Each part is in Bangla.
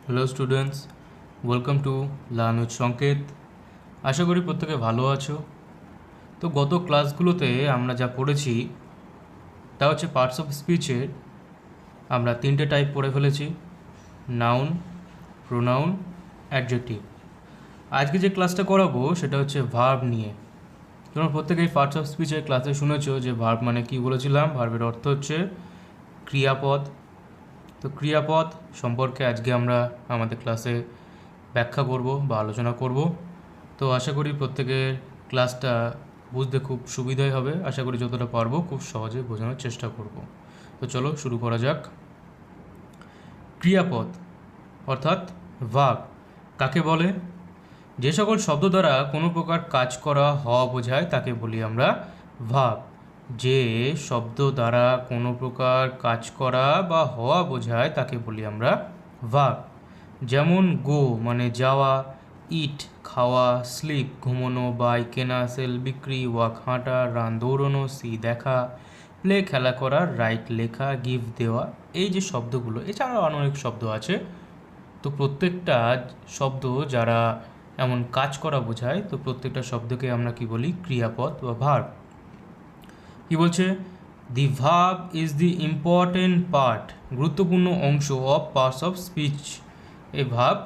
Hello students, welcome to learn with সংকেত। আশা করি প্রত্যেকে ভালো আছো। তো গত ক্লাসগুলোতে আমরা যা পড়েছি তা হচ্ছে পার্টস অফ স্পিচের আমরা তিনটে টাইপ পড়ে ফেলেছি: নাউন, প্রোনাউন, অ্যাডজেক্টিভ। আজকে যে ক্লাসটা করাবো সেটা হচ্ছে ভার্ব নিয়ে। তোমরা প্রত্যেকেই পার্টস অফ স্পিচের ক্লাসে শুনেছো যে ভার্ব মানে কি বলেছিলাম। ভার্বের অর্থ হচ্ছে ক্রিয়াপদ। তো ক্রিয়াপদ সম্পর্কে আজকে আমরা আমাদের ক্লাসে ব্যাখ্যা করব বা আলোচনা করব। তো আশা করি প্রত্যেকের ক্লাসটা বুঝতে খুব সুবিধাই হবে। আশা করি যতটা পারবো খুব সহজে বোঝানোর চেষ্টা করব। তো চলো শুরু করা যাক। ক্রিয়াপদ অর্থাৎ ভার্ব কাকে বলে? যে সকল শব্দ দ্বারা কোনো প্রকার কাজ করা হওয়া বোঝায় তাকে বলি আমরা ভার্ব। যে শব্দ দ্বারা কোনো প্রকার কাজ করা বা হওয়া বোঝায় তাকে বলি আমরা ভার্ব। যেমন গো মানে যাওয়া, ইট খাওয়া, স্লিপ ঘুমোনো, বাই কেনা, সেল বিক্রি, ওয়াক হাঁটা, রান দৌড়ানো, সি দেখা, প্লে খেলা করা, রাইট লেখা, গিফট দেওয়া। এই যে শব্দগুলো, এছাড়াও অনেক শব্দ আছে। তো প্রত্যেকটা শব্দ যারা এমন কাজ করা বোঝায়, তো প্রত্যেকটা শব্দকে আমরা কি বলি? ক্রিয়াপদ বা ভার্ব। কি বলছে? The verb is the important part, গুরুত্বপূর্ণ অংশ অফ পার্টস অফ স্পিচ। এই ভার্ব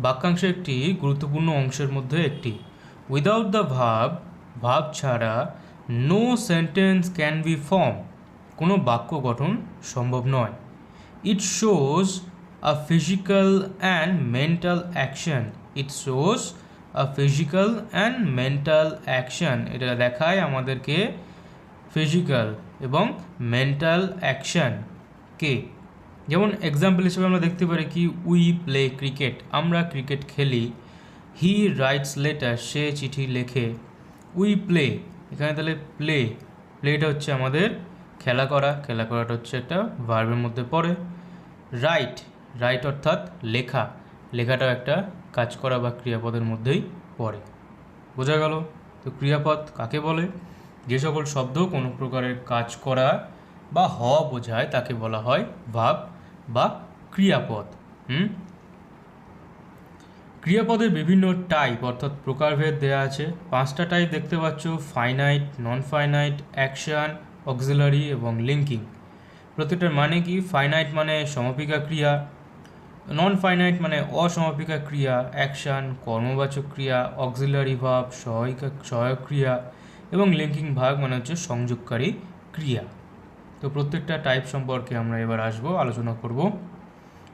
বাক্যাংশের একটি গুরুত্বপূর্ণ অংশের মধ্যে একটি। উইদাউট দ্য ভার্ব, ভার্ব ছাড়া no sentence can be form, কোনো বাক্য গঠন সম্ভব নয়। It shows a physical and mental action. It shows a physical and mental action. এটা দেখায় আমাদেরকে ফিজিক্যাল এবং মেন্টাল অ্যাকশনকে। যেমন এক্সাম্পল হিসেবে আমরা দেখতে পারি কি, উই প্লে ক্রিকেট, আমরা ক্রিকেট খেলি। হি রাইটস লেটার, সে চিঠি লেখে। উই প্লে, এখানে তাহলে প্লেটা হচ্ছে আমাদের খেলা করা, খেলা করাটা হচ্ছে একটা ভার্বের মধ্যে পড়ে। রাইট অর্থাৎ লেখা, লেখাটাও একটা কাজ করা বা ক্রিয়াপদের মধ্যেই পড়ে। বোঝা গেল? তো ক্রিয়াপদ কাকে বলে? যে সকল শব্দ কোনো প্রকারের কাজ করা বা হওয়া বোঝায় তাকে বলা হয় ভার্ব বা ক্রিয়াপদ। ক্রিয়াপদের বিভিন্ন টাইপ অর্থাৎ প্রকারভেদ দেওয়া আছে। 5টা টাইপ দেখতে পাচ্ছ: finite, non finite, action, auxiliary এবং লিঙ্কিং। প্রত্যেকটার মানে কি? ফাইনাইট মানে সমাপিকা ক্রিয়া, নন ফাইনাইট মানে অসমাপিকা ক্রিয়া, অ্যাকশন কর্মবাচক ক্রিয়া, অক্সিলারি ভার্ব সহায়ক ক্রিয়া এবং লিঙ্কিং ভার্ব মানে হচ্ছে সংযোগকারী ক্রিয়া। তো প্রত্যেকটা টাইপ সম্পর্কে আমরা এবার আলোচনা করব।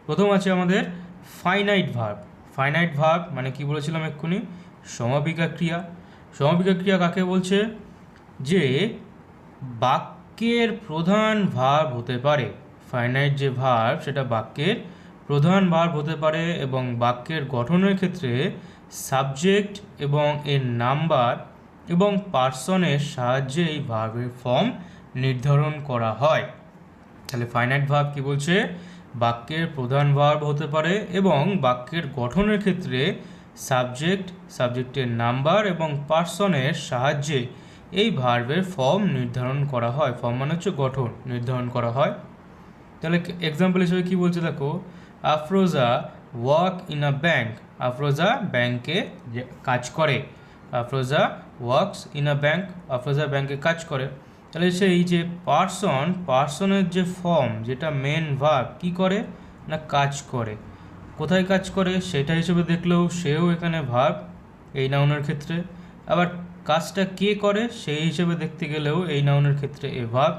প্রথম আছে আমাদের ফাইনাইট ভার্ব। ফাইনাইট ভার্ব মানে কি বলেছিলাম এক্ষুনি? সমাপিকা ক্রিয়া। সমাপিকা ক্রিয়া কাকে বলছে? যে বাক্যের প্রধান ভার্ব হতে পারে। ফাইনাইট যে ভার্ব সেটা বাক্যের প্রধান ভার্ব হতে পারে এবং বাক্যের গঠনের ক্ষেত্রে সাবজেক্ট এবং এর নাম্বার এবং পার্সনের সাহায্যে এই ভার্বের ফর্ম নির্ধারণ করা হয়। তাহলে ফাইনাইট ভার্ব কি বলছে? বাক্যের প্রধান ভার্ব হতে পারে এবং বাক্যের গঠনের ক্ষেত্রে সাবজেক্টের নাম্বার এবং পার্সনের সাহায্যে এই ভার্বের ফর্ম নির্ধারণ করা হয়। ফর্ম মানে হচ্ছে গঠন, নির্ধারণ করা হয়। তাহলে এক্সাম্পল হিসেবে কি বলছে দেখো, Afroza work in a bank. Afroza ব্যাংকে কাজ করে। Afroza works in a bank, Afroza ব্যাংকে কাজ করে। তাহলে সেই যে পার্সনের যে ফর্ম, যেটা মেন ভার্ব, কি করে না কাজ করে। কোথায় কাজ করে সেটা হিসেবে দেখলেও সেও এখানে ভার্ব এই নাউনের ক্ষেত্রে। আবার কাজটা কে করে সেই হিসেবে দেখতে গেলেও এই নাউনের ক্ষেত্রে এ ভার্ব।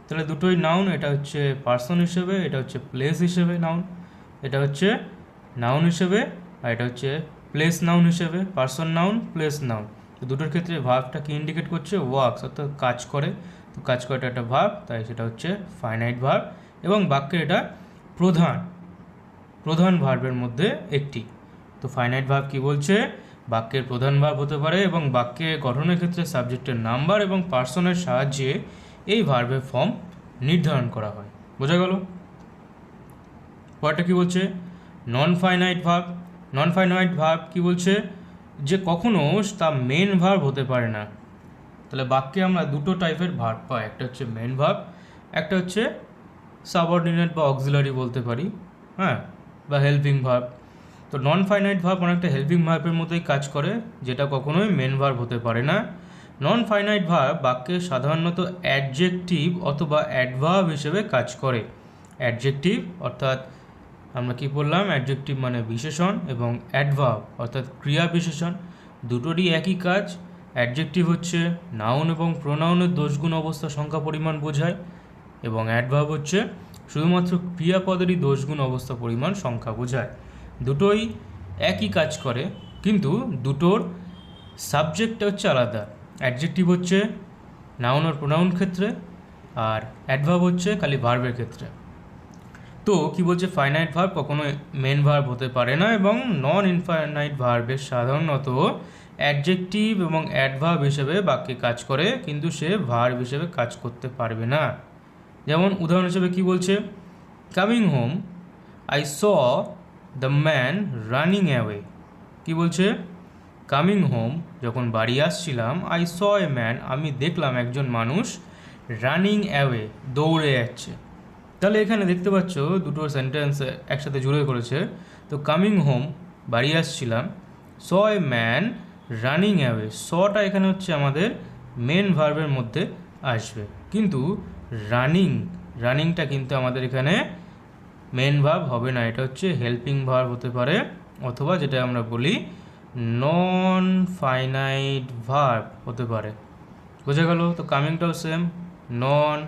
তাহলে দুটোই নাউন, এটা হচ্ছে পার্সন হিসেবে, এটা হচ্ছে প্লেস হিসেবে নাউন। এটা হচ্ছে নাউন হিসেবে আর এটা হচ্ছে প্লেস নাউন হিসেবে। Person noun, place noun. তো দুটোর ক্ষেত্রে ভার্বটা কি ইন্ডিকেট করছে? ওয়ার্কস, অর্থাৎ কাজ করে। তো কাজ করাটা একটা ভার্ব, তাই সেটা হচ্ছে ফাইনাইট ভার্ব এবং বাক্যের এটা প্রধান ভার্বের মধ্যে একটি। তো ফাইনাইট ভার্ব কি বলছে? বাক্যের প্রধান ভার্ব হতে পারে এবং বাক্যের গঠনের ক্ষেত্রে সাবজেক্টের নাম্বার এবং পার্সনের সাহায্যে এই ভার্বের ফর্ম নির্ধারণ করা হয়। বোঝা গেল? পরেরটা কি বলছে? Non finite verb. Non finite verb কি বলছে? যে কখনো তা মেন ভার্ব হতে পারে না। তাহলে বাক্যে আমরা দুটো টাইপের ভার্ব পাই, একটা হচ্ছে মেন ভার্ব, একটা হচ্ছে সাবঅর্ডিনেট বা অক্সিলারি বলতে পারি, হ্যাঁ, বা হেল্পিং ভার্ব। তো নন ফাইনাইট ভার্ব অনেকটা হেল্পিং ভার্বের মতোই কাজ করে, যেটা কখনোই মেন ভার্ব হতে পারে না। নন ফাইনাইট ভার্ব বাক্যে সাধারণত অ্যাডজেক্টিভ অথবা অ্যাডভার্ব হিসেবে কাজ করে। অ্যাডজেক্টিভ অর্থাৎ আমরা কি বললাম, অ্যাডজেক্টিভ মানে বিশেষণ, এবং অ্যাডভার্ব অর্থাৎ ক্রিয়া বিশেষণ, দুটোরই একই কাজ। অ্যাডজেক্টিভ হচ্ছে নাউন এবং প্রোনাউনের দোষগুণ অবস্থা সংখ্যা পরিমাণ বোঝায়, এবং অ্যাডভার্ব হচ্ছে শুধুমাত্র ক্রিয়াপদেরই দোষগুণ অবস্থা পরিমাণ সংখ্যা বোঝায়। দুটোই একই কাজ করে, কিন্তু দুটোর সাবজেক্টটা হচ্ছে আলাদা। অ্যাডজেক্টিভ হচ্ছে নাউন আর প্রোনাউন ক্ষেত্রে, আর অ্যাডভার্ব হচ্ছে খালি ভার্বের ক্ষেত্রে। তো কি বলছে, ফাইনাইট ভার্ব কখনো মেন ভার্ব হতে পারে না, এবং নন ইনফাইনাইট ভার্বের সাধারণত অ্যাডজেক্টিভ এবং অ্যাডভার্ব হিসেবে বাক্যে কাজ করে, কিন্তু সে ভার্ব হিসেবে কাজ করতে পারবে না। যেমন উদাহরণ হিসেবে কি বলছে, coming home I saw the man running away. কি বলছে, কামিং হোম যখন বাড়ি আসছিলাম, আই স এ ম্যান আমি দেখলাম একজন মানুষ, রানিং অ্যাওয়ে দৌড়ে যাচ্ছে। তাহলে এখানে দেখতে পাচ্ছ দুটো সেন্টেন্স একসাথে জুড়ে করেছে। তো কামিং হোম বাড়ি আসছিলাম, স এ ম্যান রানিং অ্যাওয়ে, সটা এখানে হচ্ছে আমাদের মেন ভার্বের মধ্যে আসবে, কিন্তু রানিংটা কিন্তু আমাদের এখানে মেন ভার্ব হবে না, এটা হচ্ছে হেল্পিং ভার্ব হতে পারে, অথবা যেটা আমরা বলি নন ফাইনাইট ভার্ব হতে পারে। বোঝা গেল? তো কামিংটাও সেম, নন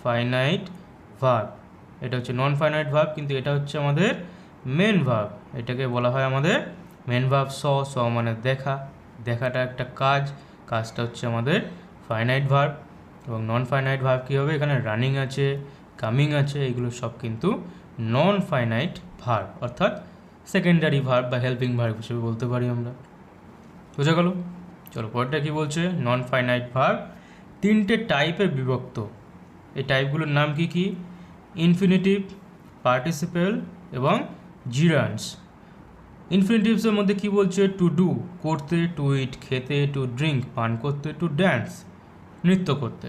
ফাইনাইট ভার্ব। এটা হচ্ছে নন ফাইনাইট ভার্ব, কিন্তু এটা হচ্ছে আমাদের মেন ভার্ব। এটাকে বলা হয় আমাদের মেন ভার্ব। স মানে দেখা, দেখাটা একটা কাজটা হচ্ছে আমাদের ফাইনাইট ভার্ব। এবং নন ফাইনাইট ভার্ব কী হবে, এখানে রানিং আছে, কামিং আছে, এগুলো সব কিন্তু নন ফাইনাইট ভার্ব, অর্থাৎ সেকেন্ডারি ভার্ব বা হেল্পিং ভার্ব হিসেবে বলতে পারি আমরা। বোঝা গেল? চলো পরেরটা কী বলছে, নন ফাইনাইট ভার্ব তিনটে টাইপে বিভক্ত। এই টাইপগুলোর নাম কি কি? ইনফিনিটিভ, পার্টিসিপেল এবং জিরান্স। ইনফিনিটিভসের মধ্যে কি বলছে, টু ডু করতে, টু ইট খেতে, টু ড্রিঙ্ক পান করতে, টু ড্যান্স নৃত্য করতে।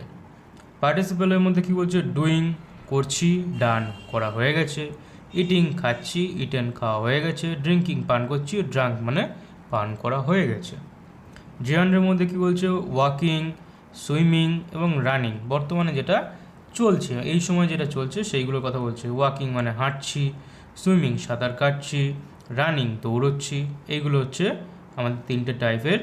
পার্টিসিপেলের মধ্যে কি বলছে, ডুইং করছি, ডান করা হয়ে গেছে, ইটিং খাচ্ছি, ইটেন খাওয়া হয়ে গেছে, ড্রিঙ্কিং পান করছি, ড্রাঙ্ক মানে পান করা হয়ে গেছে। জিরান্ডের মধ্যে কি বলছে, ওয়াকিং, সুইমিং এবং রানিং বর্তমানে যেটা চলছে, এই সময় যেটা চলছে সেইগুলোর কথা বলছে। ওয়াকিং মানে হাঁটছি, সুইমিং সাঁতার কাটছি, রানিং দৌড়চ্ছি। এইগুলো হচ্ছে আমাদের তিনটে টাইপের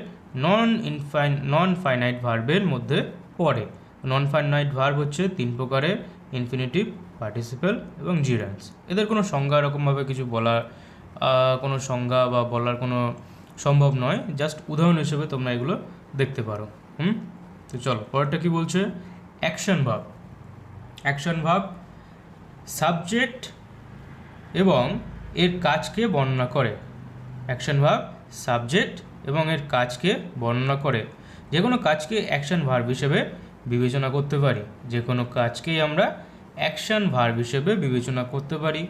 নন ফাইনাইট ভার্বের মধ্যে পড়ে। নন ফাইনাইট ভার্ব হচ্ছে তিন প্রকারের, ইনফিনিটিভ, পার্টিসিপেল এবং জিরান্স। এদের কোনো সংজ্ঞা এরকমভাবে কিছু বলার কোনো সংজ্ঞা বা বলার কোনো সম্ভব নয়, জাস্ট উদাহরণ হিসেবে তোমরা এগুলো দেখতে পারো। তো চলো পরেরটা কী বলছে, action verb. Action verb subject এবং এর কাজকে বর্ণনা করে। অ্যাকশন ভার্ব সাবজেক্ট এবং এর কাজকে বর্ণনা করে। যে কোনো কাজকে অ্যাকশন ভার্ব হিসেবে বিবেচনা করতে পারি। যে কোনো কাজকেই আমরা অ্যাকশন ভার্ব হিসেবে বিবেচনা করতে পারি।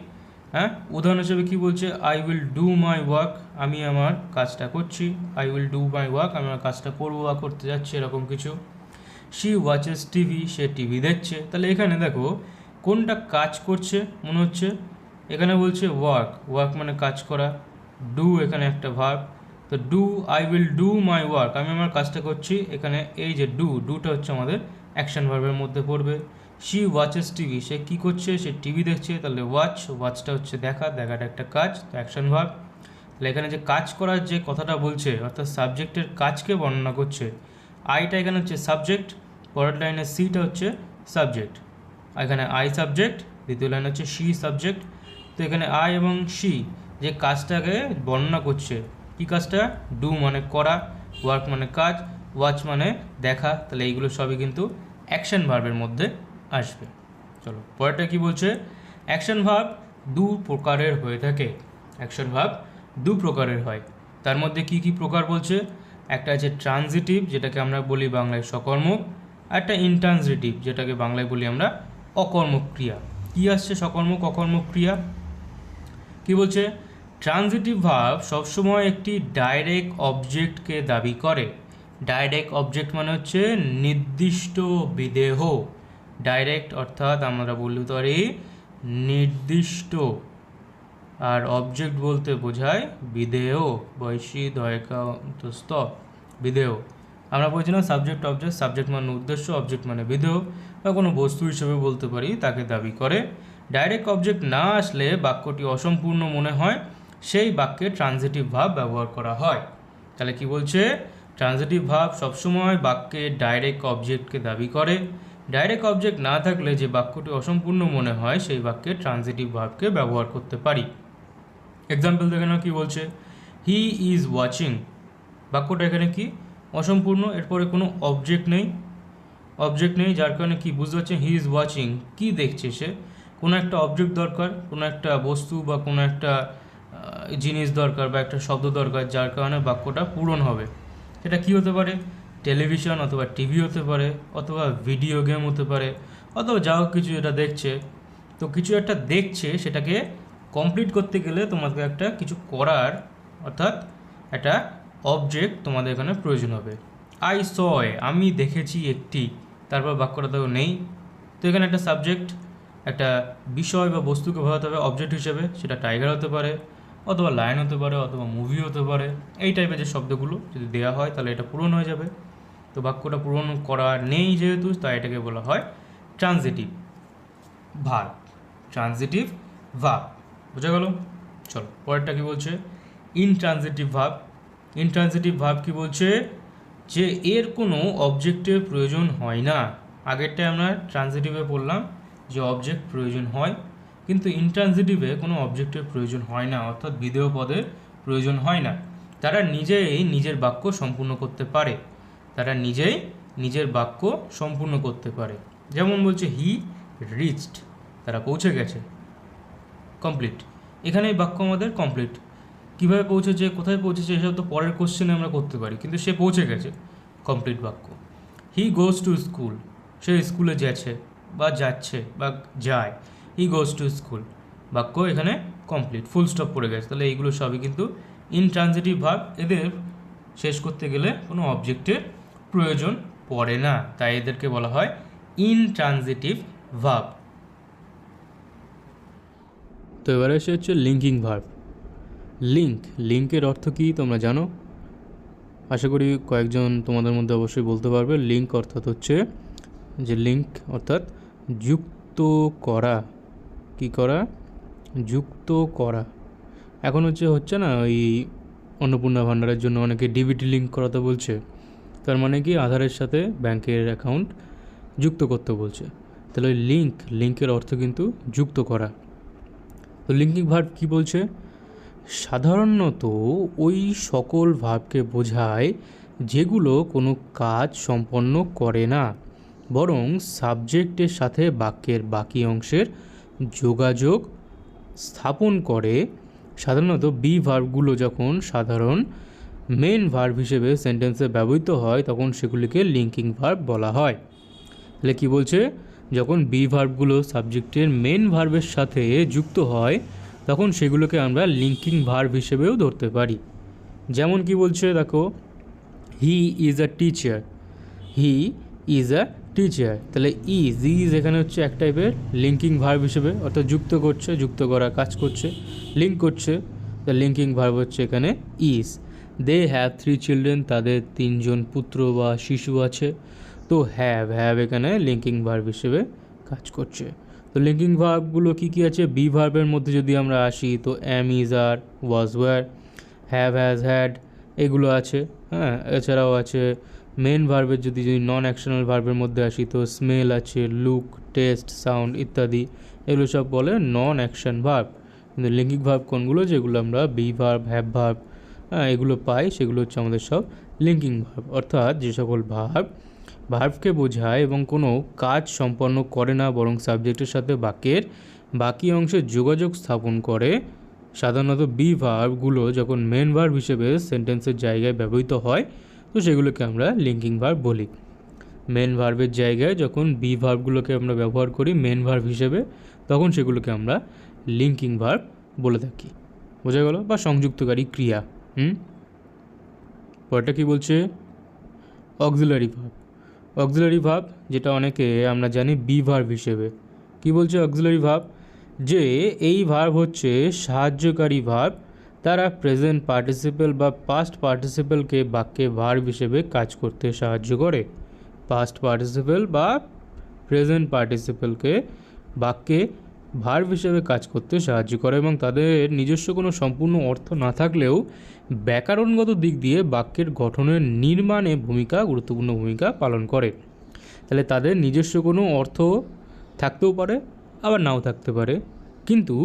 হ্যাঁ, উদাহরণ হিসেবে কী বলছে, I will do my work, আমি আমার কাজটা করছি। I will do my work, আমি আমার কাজটা করবো বা করতে যাচ্ছি, এরকম কিছু। She watches TV, say TV দেখছে। তাহলে এখানে দেখো কোনটা কাজ করছে মনে হচ্ছে, এখানে বলছে ওয়ার্ক মানে কাজ করা, ডু এখানে একটা ভার্ব। তো do, I will do my work, আমি আমার কাজটা করছি। এখানে এই যে ডুটা হচ্ছে আমাদের অ্যাকশন ভার্বের মধ্যে পড়বে। শি ওয়াচেস টিভি, সে কী করছে, সে টিভি দেখছে। তাহলে ওয়াচটা হচ্ছে দেখাটা একটা কাজ, তো অ্যাকশন ভার্ব। তাহলে এখানে যে কাজ করার যে কথাটা বলছে, অর্থাৎ সাবজেক্টের কাজকে বর্ণনা করছে। আইটা এখানে হচ্ছে সাবজেক্ট, পরের লাইনে সিটা হচ্ছে সাবজেক্ট। এখানে আই সাবজেক্ট, দ্বিতীয় লাইন হচ্ছে শি সাবজেক্ট। তো এখানে আই এবং শি যে কাজটাকে বর্ণনা করছে, কী কাজটা, ডু মানে করা, ওয়ার্ক মানে কাজ, ওয়াচ মানে দেখা। তাহলে এইগুলো সবই কিন্তু অ্যাকশন ভার্বের মধ্যে আসবে। চলো পরেরটা কী বলছে, অ্যাকশন ভার্ব দু প্রকারের হয়ে থাকে। অ্যাকশন ভার্ব দু প্রকারের হয়। তার মধ্যে কি কি প্রকার বলছে, একটা আছে ট্রানজিটিভ, যেটাকে আমরা বলি বাংলায় সকর্মক, আর একটা ইনট্রানজিটিভ, যেটাকে বাংলায় বলি আমরা অকর্মক ক্রিয়া। কী আসছে সকর্মক অকর্মক ক্রিয়া, কি বলছে, ট্রানজিটিভ ভার্ব সবসময় একটি ডাইরেক্ট অবজেক্টকে দাবি করে। ডাইরেক্ট অবজেক্ট মানে হচ্ছে নির্দিষ্ট বিদেহ। ডাইরেক্ট অর্থাৎ আমরা বলতে পারি নির্দিষ্ট আর অবজেক্ট বলতে বোঝায় বিধেয়, বৈশী দয়কান্তস্থ বিধেয়। আমরা বলছিলাম সাবজেক্ট অবজেক্ট, সাবজেক্ট মানে উদ্দেশ্য, অবজেক্ট মানে বিধেয় বা কোনো বস্তু হিসেবে বলতে পারি, তাকে দাবি করে। ডাইরেক্ট অবজেক্ট না আসলে বাক্যটি অসম্পূর্ণ মনে হয়, সেই বাক্যে ট্রানজিটিভ ভাব ব্যবহার করা হয়। তাহলে কি বলছে, ট্রানজিটিভ ভাব সবসময় বাক্যে ডাইরেক্ট অবজেক্টকে দাবি করে। ডাইরেক্ট অবজেক্ট না থাকলে যে বাক্যটি অসম্পূর্ণ মনে হয় সেই বাক্যে ট্রানজিটিভ ভাবকে ব্যবহার করতে পারি। এক্সাম্পল দেখে নাও কি বলছে, হি ইজ ওয়াচিং। বাক্যটা এখানে কি অসম্পূর্ণ, এরপরে কোনো অবজেক্ট নেই, যার কারণে কি বুঝতে পারছেন, হি ইজ ওয়াচিং, কি দেখছে সে, কোনো একটা অবজেক্ট দরকার, কোনো একটা বস্তু বা কোনো একটা জিনিস দরকার বা একটা শব্দ দরকার, যার কারণে বাক্যটা পূরণ হবে। সেটা কি হতে পারে, টেলিভিশন অথবা টিভি হতে পারে, অথবা ভিডিও গেম হতে পারে, অথবা যা হোক কিছু যেটা দেখছে। তো কিছু একটা দেখছে, সেটাকে কমপ্লিট করতে গেলে তোমাদের একটা কিছু করার, অর্থাৎ একটা অবজেক্ট তোমাদের এখানে প্রয়োজন হবে। আই স এ, আমি দেখেছি একটি, তারপর বাক্যটা তো নেই। তো এখানে একটা সাবজেক্ট, একটা বিষয় বা বস্তুকে বোঝাতে হবে অবজেক্ট হিসেবে, সেটা টাইগার হতে পারে, অথবা লায়ন হতে পারে, অথবা মুভি হতে পারে। এই টাইপের যে শব্দগুলো যদি দেওয়া হয় তাহলে এটা পূরণ হয়ে যাবে। তো বাক্যটা পূরণ করা নেই যেহেতু, তাই এটাকে বলা হয় ট্রানজিটিভ ভার্ব। ট্রানজিটিভ ভার্ব, বোঝা গেল? চলো পরেরটা কি বলছে, ইনট্রানজিটিভ ভার্ব। ইনট্রানজিটিভ ভার্ব কি বলছে, যে এর কোনো অবজেক্টের প্রয়োজন হয় না। আগেরটায় আমরা ট্রানজিটিভে বললাম যে অবজেক্ট প্রয়োজন হয়, কিন্তু ইনট্রানজিটিভে কোনো অবজেক্টের প্রয়োজন হয় না, অর্থাৎ বিধেয় পদের প্রয়োজন হয় না। তারা নিজেই নিজের বাক্য সম্পূর্ণ করতে পারে, নিজের বাক্য সম্পূর্ণ করতে পারে। যেমন বলছে হি রিচড, তারা পৌঁছে গেছে, কমপ্লিট। এখানে এই বাক্য আমাদের কমপ্লিট। কীভাবে পৌঁছেছে, কোথায় পৌঁছেছে, এসব তো পরের কোশ্চেনে আমরা করতে পারি, কিন্তু সে পৌঁছে গেছে, কমপ্লিট বাক্য। হি গোজ টু স্কুল, সে স্কুলে যাচ্ছে বা যায়। হি গোজ টু স্কুল, বাক্য এখানে কমপ্লিট, ফুল স্টপ পড়ে গেছে। তাহলে এইগুলো সবই কিন্তু ইনট্রানজিটিভ ভার্ব, এদের শেষ করতে গেলে কোনো অবজেক্টের প্রয়োজন পড়ে না, তাই এদেরকে বলা হয় ইনট্রানজিটিভ ভার্ব। তো এবারে এসে হচ্ছে লিঙ্কিং ভার্ব। লিঙ্কের অর্থ কী তোমরা জানো? আশা করি কয়েকজন তোমাদের মধ্যে অবশ্যই বলতে পারবে। লিঙ্ক অর্থাৎ হচ্ছে যে লিঙ্ক অর্থাৎ যুক্ত করা। কি করা? যুক্ত করা। এখন হচ্ছে না ওই অন্নপূর্ণা ভাণ্ডারের জন্য অনেকে ডিবিটি লিঙ্ক করাতে বলছে, তার মানে কি আধারের সাথে ব্যাংকের অ্যাকাউন্ট যুক্ত করতে বলছে। তাহলে ওই লিঙ্কের অর্থ কিন্তু যুক্ত করা। তো লিঙ্কিং ভার্ব কী বলছে, সাধারণত ওই সকল ভার্বকে বোঝায় যেগুলো কোনো কাজ সম্পন্ন করে না, বরং সাবজেক্টের সাথে বাক্যের বাকি অংশের যোগাযোগ স্থাপন করে। সাধারণত বি ভার্বগুলো যখন সাধারণ মেন ভার্ব হিসেবে সেন্টেন্সে ব্যবহৃত হয় তখন সেগুলিকে লিঙ্কিং ভার্ব বলা হয়। তাহলে কী বলছে, যখন বি ভার্বগুলো সাবজেক্টের মেন ভার্বের সাথে যুক্ত হয় তখন সেগুলোকে আমরা লিঙ্কিং ভার্ব হিসেবেও ধরতে পারি। যেমন কি বলছে দেখো, হি ইজ আ টিচার, তাহলে ইজ এখানে হচ্ছে এক টাইপের লিঙ্কিং ভার্ব হিসেবে, অর্থাৎ যুক্ত করছে, যুক্ত করা কাজ করছে, লিঙ্ক করছে। দ্য লিঙ্কিং ভার্ব হচ্ছে এখানে ইজ। দে হ্যাভ 3 চিলড্রেন, তাদের 3জন পুত্র বা শিশু আছে। তো হ্যাভ এখানে লিঙ্কিং ভার্ব হিসেবে কাজ করছে। তো লিঙ্কিং ভার্বগুলো কী কী আছে, বি ভার্বের মধ্যে যদি আমরা আসি তো am, is, are, was, were, have, has, had এগুলো আছে। হ্যাঁ, এছাড়াও আছে মেন ভার্বের যদি নন অ্যাকশনাল ভার্বের মধ্যে আসি তো স্মেল আছে, লুক, টেস্ট, সাউন্ড ইত্যাদি, এগুলো সব বলে নন অ্যাকশন ভার্ব। কিন্তু লিঙ্কিং ভার্ব কোনগুলো, যেগুলো আমরা বি ভার্ব, হ্যাভ ভার্ব এগুলো পাই, সেগুলো হচ্ছে আমাদের সব লিঙ্কিং ভার্ব। অর্থাৎ যে সকল ভার্বকে বোঝায় এবং কোনো কাজ সম্পন্ন করে না বরং সাবজেক্টের সাথে বাক্যের বাকি অংশে যোগাযোগ স্থাপন করে। সাধারণত বি ভার্বগুলো যখন মেন ভার্ব হিসেবে সেন্টেন্সের জায়গায় ব্যবহৃত হয় তো সেগুলোকে আমরা লিঙ্কিং ভার্ব বলি। মেন ভার্বের জায়গায় যখন বি ভার্বগুলোকে আমরা ব্যবহার করি মেন ভার্ব হিসেবে তখন সেগুলোকে আমরা লিঙ্কিং ভার্ব বলে থাকি। বোঝা গেল? বা সংযুক্তকারী ক্রিয়া। পরেরটা কী বলছে, অক্সিলারি ভার্ব, যেটা অনেকে আমরা জানি বি ভার্ব হিসেবে। কী বলছে অক্সিলারি ভার্ব, যে এই ভার্ব হচ্ছে সাহায্যকারী ভার্ব, তারা প্রেজেন্ট পার্টিসিপেল বা পাস্ট পার্টিসিপেলকে বাক্যে ভার্ব হিসেবে কাজ করতে সাহায্য করে। পাস্ট পার্টিসিপেল বা প্রেজেন্ট পার্টিসিপেলকে বাক্যে ভার্ব হিসেবে কাজ করতে সাহায্য করে এবং তাদের নিজস্ব কোনো সম্পূর্ণ অর্থ না থাকলেও ব্যাকরণগত দিক দিয়ে বাক্যের গঠনের নির্মাণে গুরুত্বপূর্ণ ভূমিকা পালন করে। তাহলে তাদের নিজস্ব কোনো অর্থ থাকতেও পারে, আবার নাও থাকতে পারে, কিন্তু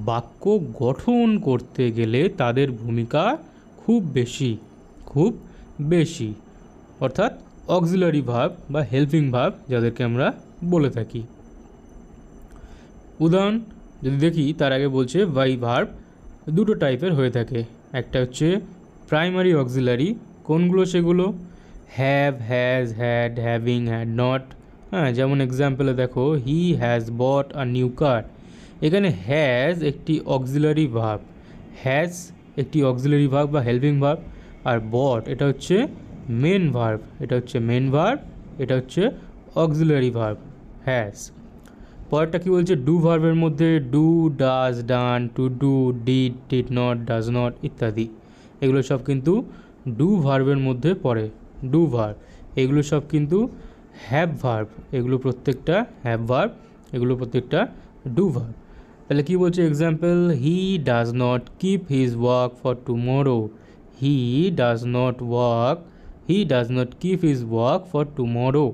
বাক্য গঠন করতে গেলে তাদের ভূমিকা খুব বেশি, অর্থাৎ অক্সিলারি ভার্ব বা হেল্পিং ভার্ব যাদেরকে আমরা বলে থাকি। উদাহরণ যদি দেখি, তার আগে বলছে ভাই ভার্ব দুটো টাইপের হয়ে থাকে। একটা হচ্ছে প্রাইমারি অক্সিলারি, কোনগুলো সেগুলো? Have, has, had, having, had not. হ্যাঁ, যেমন এক্সাম্পলে দেখো, he has bot a new car. এখানে হ্যাজ একটি অক্সিলারি ভার্ব, হ্যাজ একটি অক্সিলারি ভার্ব বা হেল্পিং ভার্ব, আর বট এটা হচ্ছে মেন ভার্ব, এটা হচ্ছে অক্সিলারি ভার্ব হ্যাজ। পরেরটা কী বলছে? ডু ভার্বের মধ্যে do, does, done, to do, did, did not, does not ইত্যাদি, এগুলো সব কিন্তু ডু ভার্বের মধ্যে পড়ে। ডু ভার্ব এগুলো সব কিন্তু হ্যাভ ভার্ব, এগুলো প্রত্যেকটা ডু ভার্ব। তাহলে কী বলছে example? He does not keep his work for tomorrow. He does not keep his work for tomorrow.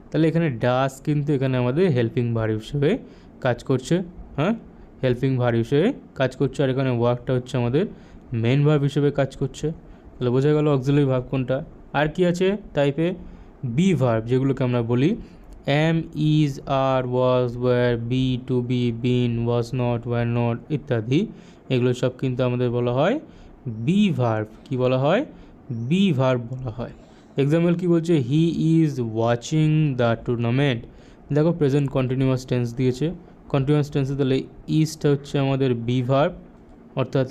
তাহলে এখানে ডাজ কিন্তু এখানে আমাদের হেল্পিং ভার্ব হিসেবে কাজ করছে। হ্যাঁ, হেল্পিং ভার্ব হিসেবে কাজ করছে, আর এখানে ওয়ার্কটা হচ্ছে আমাদের মেন ভার্ব হিসেবে কাজ করছে। তাহলে বোঝা গেল অক্সিলারি ভার্ব কোনটা। আর কি আছে টাইপে? বি ভার্ব, যেগুলোকে আমরা বলি am, is, are, was, were, be, to be, been, was not, were not ইত্যাদি, এগুলো সব কিন্তু আমাদের বলা হয় বি ভার্ব। কি বলা হয়? বি ভার্ব বলা হয়। এক্সাম্পল কি বলছে? He is watching the tournament. দেখো প্রেজেন্ট কন্টিনিউয়াস টেন্স দিয়েছে, কন্টিনিউয়াস টেন্সে তাহলে ইজটা হচ্ছে আমাদের বি ভার্ব, অর্থাৎ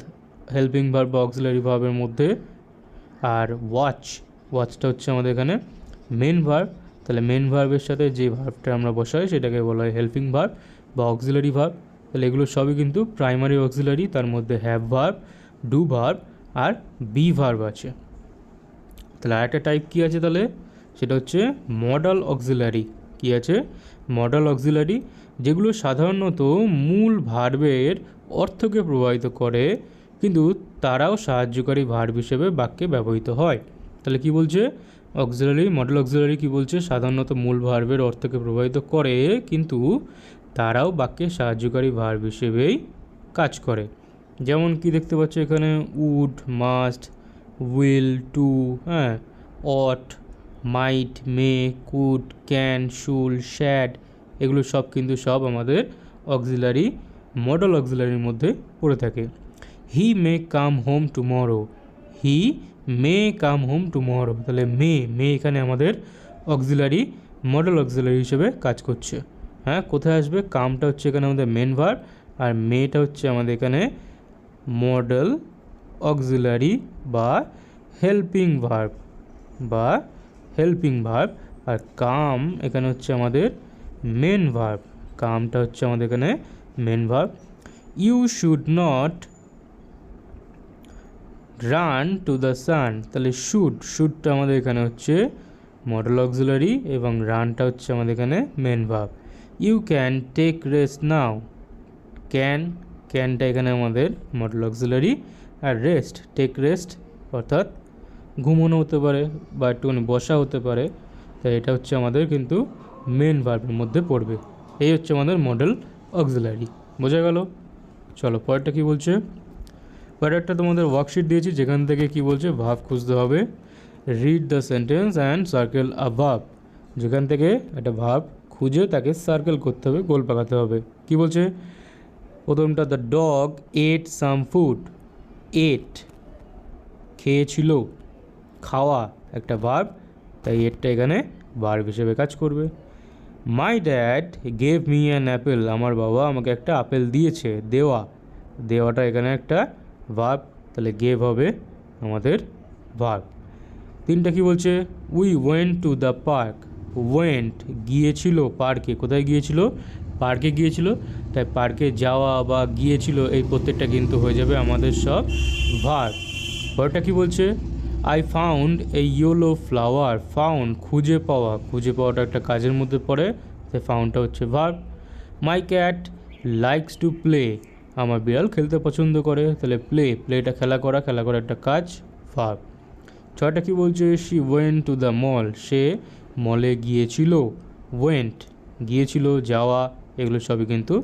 হেল্পিং ভার্ব বা অক্সিলারি ভার্বের মধ্যে, আর ওয়াচটা হচ্ছে আমাদের এখানে মেন ভার্ব। তাহলে মেন ভার্বের সাথে যে ভার্বটা আমরা বসাই সেটাকে বলা হয় হেল্পিং ভার্ব বা অক্সিলারি ভার্ব। তাহলে এগুলো সবই কিন্তু প্রাইমারি অক্সিলারি, তার মধ্যে হ্যাভ ভার্ব, ডু ভার্ব আর বি ভার্ব আছে। তাহলে আরেকটা টাইপ কী আছে তাহলে? সেটা হচ্ছে মডাল অক্সিলারি। কী আছে? মডাল অক্সিলারি, যেগুলো সাধারণত মূল ভার্বের অর্থকে প্রভাবিত করে, কিন্তু তারাও সাহায্যকারী ভার্ব হিসেবে বাক্যে ব্যবহৃত হয়। তাহলে কি বলছে? মডেল অক্সিলারি কি বলছে? সাধারণত মূল ভার্বের অর্থকে প্রভাবিত করে, কিন্তু তারাও বাক্যে সাহায্যকারী ভার্ব হিসেবেই কাজ করে। যেমন কি দেখতে পাচ্ছ এখানে? উড, মাস্ট, উইল, টু, হ্যাঁ, অট, মাইট, মে, কুড, ক্যান, শুল, শ্যাড, এগুলো সব কিন্তু সব আমাদের অক্সিলারি, মডেল অক্সিলারির মধ্যে পড়ে থাকে। হি মে কাম হোম টুমরো। হি মে কাম হোম টুমরো। তাহলে মে এখানে আমাদের অক্সিলারি, মডেল অক্সিলারি হিসেবে কাজ করছে। হ্যাঁ, কোথায় আসবে? কামটা হচ্ছে এখানে আমাদের মেন ভার্ব, আর মেটা হচ্ছে আমাদের এখানে মডেল অক্সিলারি বা হেল্পিং ভার্ব, আর কাম এখানে হচ্ছে আমাদের মেন ভার্ব। কামটা হচ্ছে আমাদের এখানে main verb. You should not run to the sun. তাহলে শুডটা আমাদের এখানে হচ্ছে মডেল অক্সিলারি এবং রানটা হচ্ছে আমাদের এখানে main verb. You can take rest now. ক্যানটা এখানে আমাদের মডেল অক্সিলারি, আর টেক রেস্ট অর্থাৎ ঘুমানো হতে পারে বা একটুখানি বসা হতে পারে, তাই এটা হচ্ছে আমাদের কিন্তু মেন ভার্বের মধ্যে পড়বে। এই হচ্ছে আমাদের মডেল অক্সিলারি। বোঝা গেল? চলো পরেরটা কী বলছে? পরেরটা তোমাদের ওয়ার্কশিট দিয়েছি, যেখান থেকে কি বলছে? ভার্ব খুঁজতে হবে। Read the sentence and circle a verb. যেখান থেকে একটা ভার্ব খুঁজে তাকে সার্কেল করতে হবে, গোল পাকাতে হবে। কি বলছে প্রথমটা? The dog ate some food. Ate খেয়েছিল, খাওয়া একটা ভার্ব, তাই এটটা এখানে ভার্ব হিসেবে কাজ করবে। My dad gave me an Apple. আমার বাবা আমাকে একটা আপেল দিয়েছে। দেওয়াটা এখানে একটা ভার্ব, তাহলে গেভ হবে আমাদের ভার্ব। তিনটা কি বলছে? We went to the park. Went গিয়েছিল পার্কে। কোথায় গিয়েছিল? পার্কে গিয়েছিল, তাই পার্কে যাওয়া বা গিয়েছিল এই প্রত্যেকটা কিন্তু হয়ে যাবে আমাদের সব ভার্ব। পরেরটা কী বলছে? I found a yellow flower. Found খুঁজে পাওয়া, খুঁজে পাওয়াটা একটা কাজের মধ্যে পড়ে, তাই ফাউন্ডটা হচ্ছে verb. My cat likes to play. আমার বিড়াল খেলতে পছন্দ করে, তাহলে প্লেটা খেলা করা, খেলা করা একটা কাজ, ভার্ব। ছয়টা কী বলছে? She went to the mall. সে মলে গিয়েছিল। ওয়েন্ট গিয়েছিল, যাওয়া, এগুলো সবই কিন্তু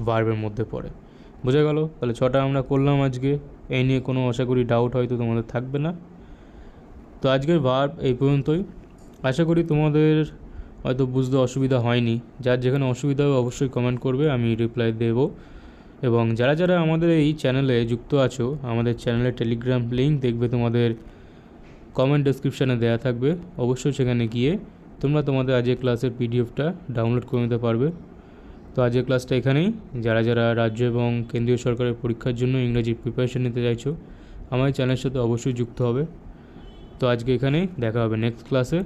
ভার্বের মধ্যে পড়ে। বোঝা গেল? তাহলে ছটা আমরা করলাম আজকে। এই নিয়ে কোনো আশা করি ডাউট হয়তো তোমাদের থাকবে না। তো আজকের ভার্ব এই পর্যন্তই। আশা করি তোমাদের হয়তো বুঝতে অসুবিধা হয়নি। যার যেখানে অসুবিধা হবে অবশ্যই কমেন্ট করবে, আমি রিপ্লাই দেব। এবং যারা যারা আমাদের এই চ্যানেলে যুক্ত আছো, আমাদের চ্যানেলের টেলিগ্রাম লিঙ্ক দেখবে তোমাদের কমেন্ট ডেসক্রিপশানে দেওয়া থাকবে। অবশ্যই সেখানে গিয়ে তোমরা তোমাদের আজকের ক্লাসের পিডিএফটা ডাউনলোড করে নিতে পারবে। তো আজকের ক্লাসটা এখানেই। যারা যারা রাজ্য এবং কেন্দ্রীয় সরকারের পরীক্ষার জন্য ইংরেজির প্রিপারেশন নিতে চাইছো, আমার চ্যানেলের সাথে অবশ্যই যুক্ত হবে। তো আজকে এখানেই, দেখা হবে নেক্সট ক্লাসে।